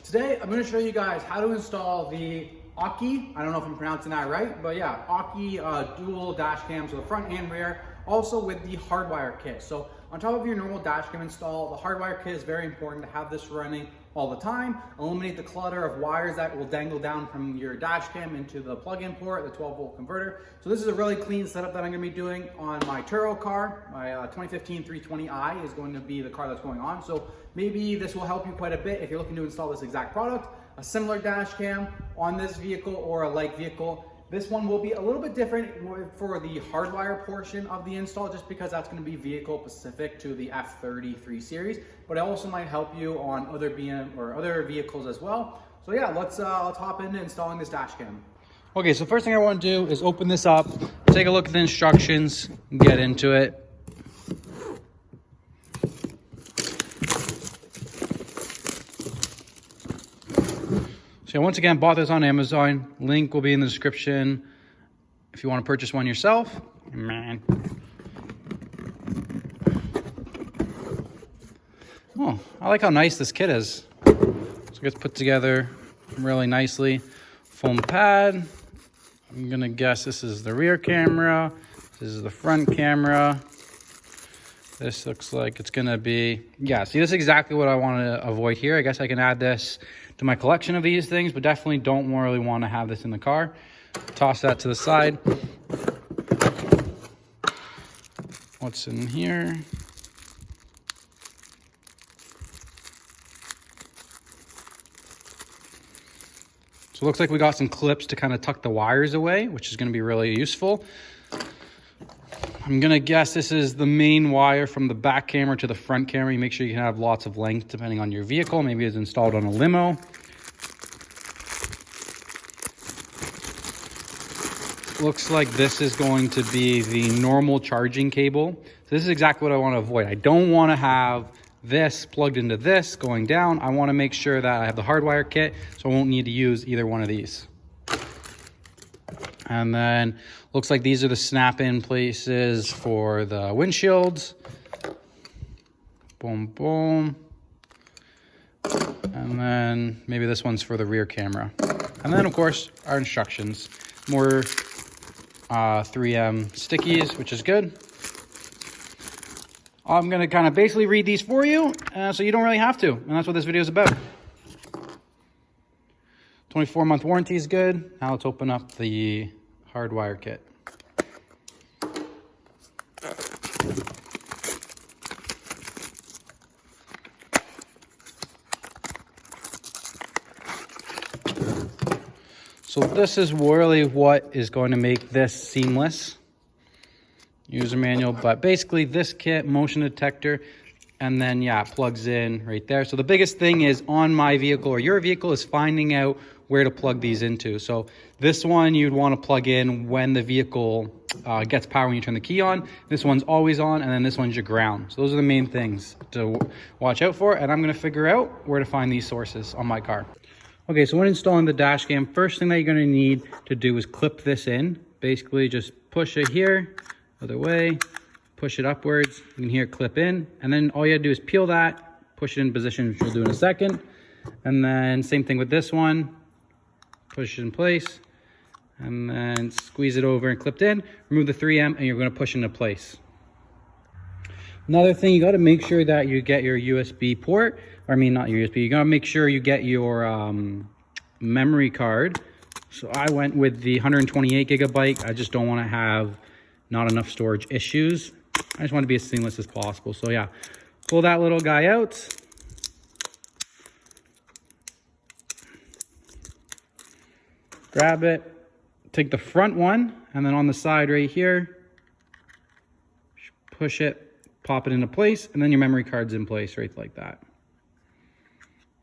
Today, I'm going to show you guys how to install the Aukey, I don't know if I'm pronouncing that right, but yeah, Aukey dual dash cams for the front and rear, also with the hardwire kit. So on top of your normal dash cam install, the hardwire kit is very important to have this running all the time. Eliminate the clutter of wires that will dangle down from your dash cam into the plug-in port, the 12-volt converter. So this is a really clean setup that I'm going to be doing on my Turo car. My 2015 320i is going to be the car that's going on. So maybe this will help you quite a bit if you're looking to install this exact product. A similar dash cam on this vehicle or a like vehicle. This one will be a little bit different for the hardwire portion of the install, just because that's going to be vehicle specific to the F30 3 Series, but it also might help you on other BMW or other vehicles as well. So yeah, let's hop into installing this dash cam. Okay, so first thing I want to do is open this up, take a look at the instructions, get into it. So once again, bought this on Amazon. Link will be in the description if you want to purchase one yourself. Man. Oh, I like how nice this kit is. So it gets put together really nicely. Foam pad. I'm gonna guess this is the rear camera. This is the front camera. This looks like it's gonna be, yeah, see, this is exactly what I want to avoid here. I guess I can add this to my collection of these things, but definitely don't really want to have this in the car. Toss that to the side. What's in here? So it looks like we got some clips to kind of tuck the wires away, which is going to be really useful. I'm going to guess this is the main wire from the back camera to the front camera. You make sure you can have lots of length depending on your vehicle. Maybe it's installed on a limo. Looks like this is going to be the normal charging cable. So this is exactly what I want to avoid. I don't want to have this plugged into this going down. I want to make sure that I have the hardwire kit, so I won't need to use either one of these. And then looks like these are the snap-in places for the windshields. Boom, boom. And then maybe this one's for the rear camera. And then, of course, our instructions. More 3M stickies, which is good. I'm going to kind of basically read these for you, so you don't really have to. And that's what this video is about. 24-month warranty is good. Now let's open up the hardwire kit. So this is really what is going to make this seamless. User manual, but basically this kit, motion detector, and then yeah, it plugs in right there. So the biggest thing is on my vehicle or your vehicle is finding out where to plug these into. So this one you'd want to plug in when the vehicle gets power when you turn the key on. This one's always on, and then this one's your ground. So those are the main things to watch out for, and I'm going to figure out where to find these sources on my car. Okay, so when installing the dash cam, first thing that you're going to need to do is clip this in. Basically just push it here, other way, push it upwards. You can hear it clip in, and then all you have to do is peel that, push it in position, which we'll do in a second. And then same thing with this one. Push it in place, and then squeeze it over and clipped in. Remove the 3M, and you're going to push into place. Another thing, you got to make sure that you get your USB port. Or I mean, not your USB. You got to make sure you get your memory card. So I went with the 128 gigabyte. I just don't want to have not enough storage issues. I just want to be as seamless as possible. So yeah, pull that little guy out. Grab it, take the front one, and then on the side right here, push it, pop it into place, and then your memory card's in place right like that.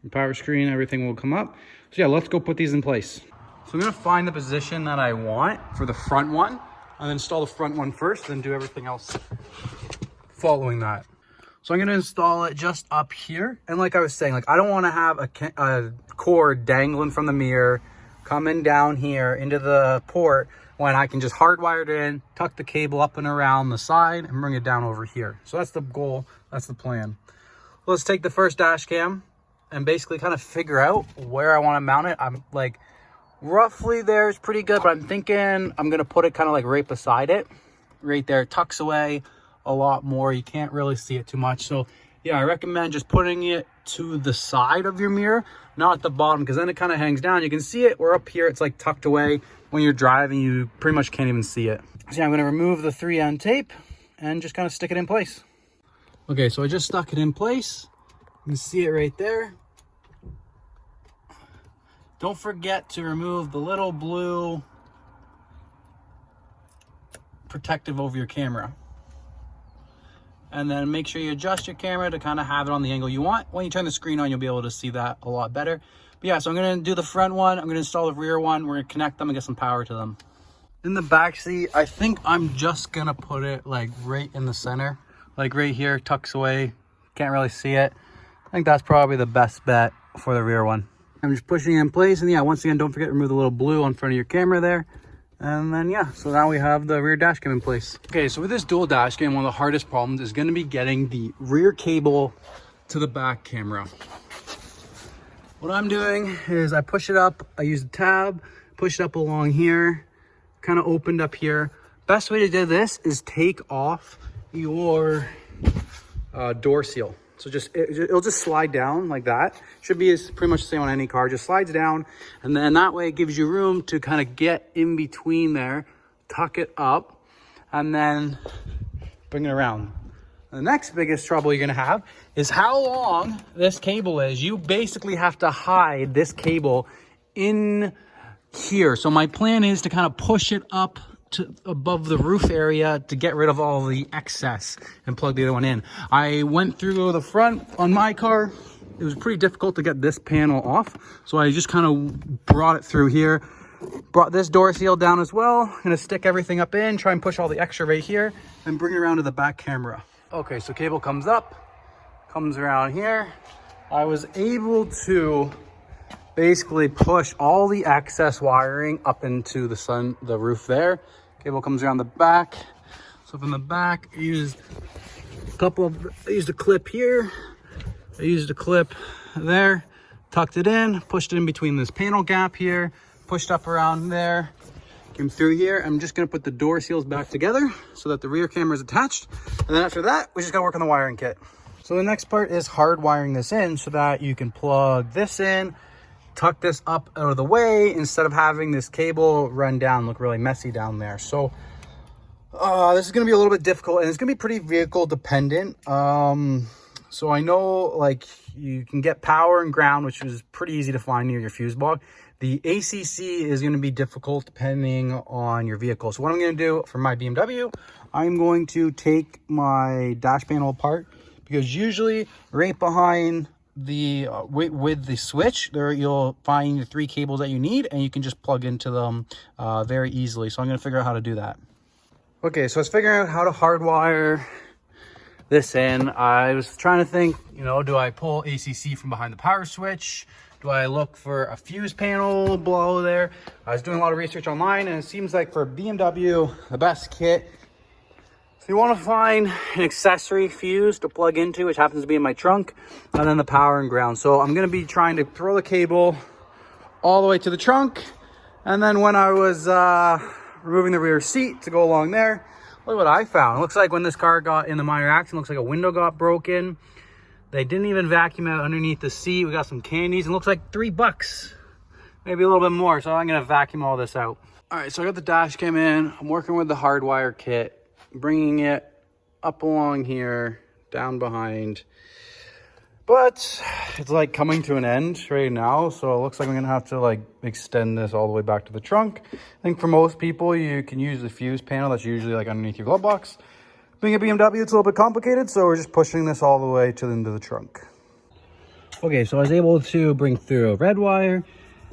Your power screen, everything will come up. So yeah, let's go put these in place. So I'm gonna find the position that I want for the front one, and then install the front one first, then do everything else following that. So I'm gonna install it just up here. And like I was saying, like I don't wanna have a cord dangling from the mirror, coming down here into the port when I can just hardwire it in, tuck the cable up and around the side and bring it down over here. So that's the goal, that's the plan. Let's take the first dash cam, and basically kind of figure out where I want to mount it. I'm like, roughly there is pretty good, but I'm thinking I'm going to put it kind of like right beside it. Right there, tucks away a lot more. You can't really see it too much. So yeah, I recommend just putting it to the side of your mirror, not at the bottom, because then it kind of hangs down. You can see it, or up here, it's like tucked away. When you're driving, you pretty much can't even see it. So yeah, I'm gonna remove the 3N tape and just kind of stick it in place. Okay, so I just stuck it in place. You can see it right there. Don't forget to remove the little blue protective over your camera. And then make sure you adjust your camera to kind of have it on the angle you want. When you turn the screen on, you'll be able to see that a lot better. But yeah, so I'm gonna do the front one, I'm gonna install the rear one, we're gonna connect them and get some power to them. In the back seat, I think I'm just gonna put it like right in the center, like right here, tucks away, can't really see it. I think that's probably the best bet for the rear one. I'm just pushing it in place, and yeah, once again, don't forget to remove the little blue on front of your camera there. And then yeah, so now we have the rear dash cam in place. Okay, so with this dual dash cam, one of the hardest problems is gonna be getting the rear cable to the back camera. What I'm doing is I push it up, I use the tab, push it up along here, kind of opened up here. Best way to do this is take off your door seal. So it'll just slide down like that. Should be pretty much the same on any car. Just slides down, and then that way it gives you room to kind of get in between there, tuck it up, and then bring it around. The next biggest trouble you're gonna have is how long this cable is. You basically have to hide this cable in here. So my plan is to kind of push it up to above the roof area to get rid of all the excess and plug the other one in. I went through the front on my car. It was pretty difficult to get this panel off, so I just kind of brought it through here, brought this door seal down as well. I'm gonna stick everything up in, try and push all the extra right here, and bring it around to the back camera. Okay, so cable comes up, comes around here. I was able to basically push all the excess wiring up into the roof there. Cable comes around the back. So from the back, I used a clip here. I used a clip there, tucked it in, pushed it in between this panel gap here, pushed up around there, came through here. I'm just gonna put the door seals back together so that the rear camera is attached. And then after that, we just gotta work on the wiring kit. So the next part is hard wiring this in so that you can plug this in, tuck this up out of the way instead of having this cable run down, look really messy down there. So this is going to be a little bit difficult, and it's going to be pretty vehicle dependent. So I know like you can get power and ground, which is pretty easy to find near your fuse box. The ACC is going to be difficult depending on your vehicle. So what I'm going to do for my BMW, I'm going to take my dash panel apart, because usually right behind the with the switch there, you'll find the 3 cables that you need, and you can just plug into them very easily. So I'm going to figure out how to do that. Okay, so I was figuring out how to hardwire this in. I was trying to think, you know, do I pull ACC from behind the power switch? Do I look for a fuse panel below there? I was doing a lot of research online, and it seems like for BMW, the best kit, so you want to find an accessory fuse to plug into, which happens to be in my trunk, and then the power and ground. So I'm going to be trying to throw the cable all the way to the trunk, and then when I was removing the rear seat to go along there, look what I found. It looks like when this car got in the minor accident, looks like a window got broken. They didn't even vacuum out underneath the seat. We got some candies, and it looks like $3, maybe a little bit more. So I'm going to vacuum all this out. All right, so I got the dash cam in. I'm working with the hardwire kit, bringing it up along here, down behind. But it's like coming to an end right now, so it looks like I'm gonna have to like extend this all the way back to the trunk. I think for most people, you can use the fuse panel that's usually like underneath your glove box. Being a BMW, it's a little bit complicated, so we're just pushing this all the way to into the trunk. Okay, so I was able to bring through a red wire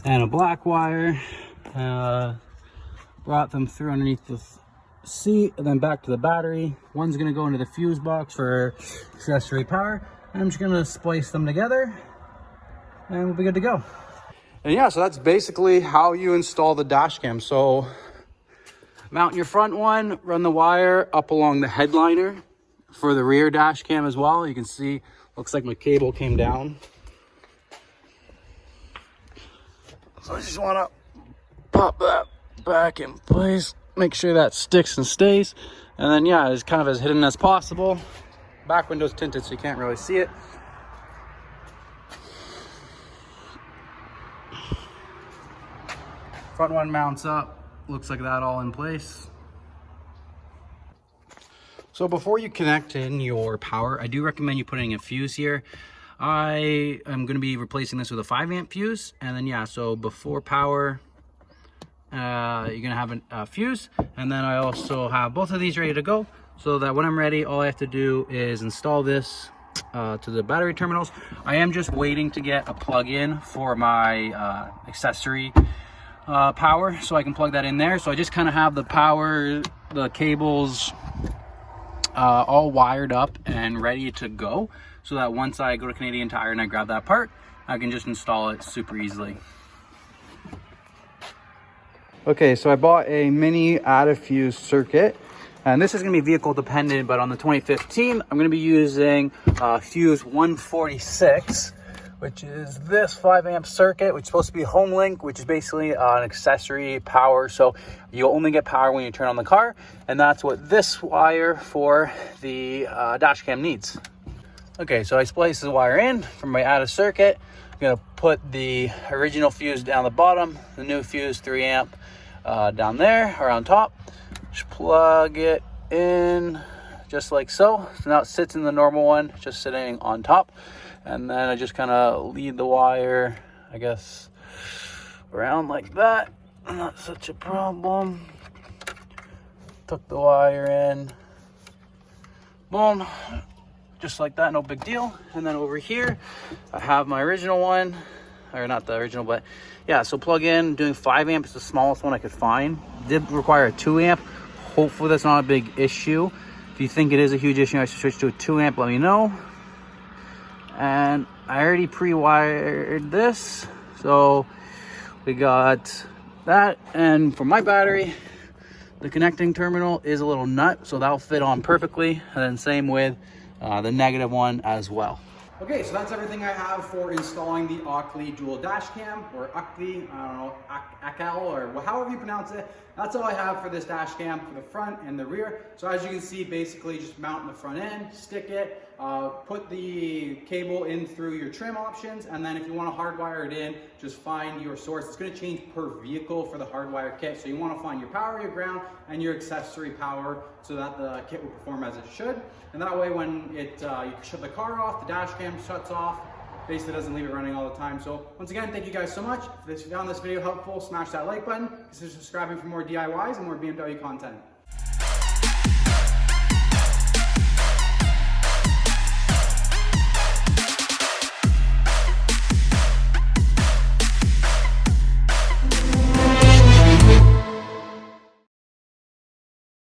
and a black wire. Brought them through underneath the seat and then back to the battery. One's gonna go into the fuse box for accessory power. And I'm just gonna splice them together and we'll be good to go. And yeah, so that's basically how you install the dash cam. So mount your front one, run the wire up along the headliner for the rear dash cam as well. You can see, looks like my cable came down. So I just want to pop that back in place, make sure that sticks and stays, and then yeah, it's kind of as hidden as possible. Back window's tinted so you can't really see it. Front one mounts up, looks like that all in place. So before you connect in your power, I do recommend you putting a fuse here. I am going to be replacing this with a 5 amp fuse, and then yeah, so before power, you're going to have a fuse, and then I also have both of these ready to go, so that when I'm ready, all I have to do is install this to the battery terminals. I am just waiting to get a plug-in for my accessory power, so I can plug that in there. So I just kind of have the power, the cables all wired up and ready to go, so that once I go to Canadian Tire and I grab that part, I can just install it super easily. Okay, so I bought a mini add a fuse circuit, and this is going to be vehicle dependent, but on the 2015 I'm going to be using fuse 146, which is this 5 amp circuit, which is supposed to be home link, which is basically an accessory power. So you'll only get power when you turn on the car, and that's what this wire for the dash cam needs. Okay, so I spliced the wire in from my add a circuit. I'm gonna put the original fuse down the bottom, the new fuse 3 amp down there or on top. Just plug it in just like so. So now it sits in the normal one, just sitting on top. And then I just kind of lead the wire, I guess, around like that. Not such a problem. Tuck the wire in. Boom. Just like that, no big deal. And then over here, I have my original one. Or not the original, but yeah, so plug in. Doing 5 amp is the smallest one I could find. Did require a 2 amp. Hopefully that's not a big issue. If you think it is a huge issue, I should switch to a 2 amp, let me know. And I already pre-wired this, so we got that. And for my battery, the connecting terminal is a little nut, so that'll fit on perfectly. And then same with the negative one as well. Okay, so that's everything I have for installing the Aukey dual dash cam, or Aukey, I don't know, Akel, or however you pronounce it. That's all I have for this dash cam for the front and the rear. So as you can see, basically just mount the front end, stick it, put the cable in through your trim options, and then if you want to hardwire it in, just find your source. It's going to change per vehicle for the hardwire kit. So you want to find your power, your ground, and your accessory power so that the kit will perform as it should. And that way when you shut the car off, the dash cam shuts off, basically doesn't leave it running all the time. So once again, thank you guys so much. If you found this video helpful, smash that like button. Consider subscribing for more DIYs and more BMW content.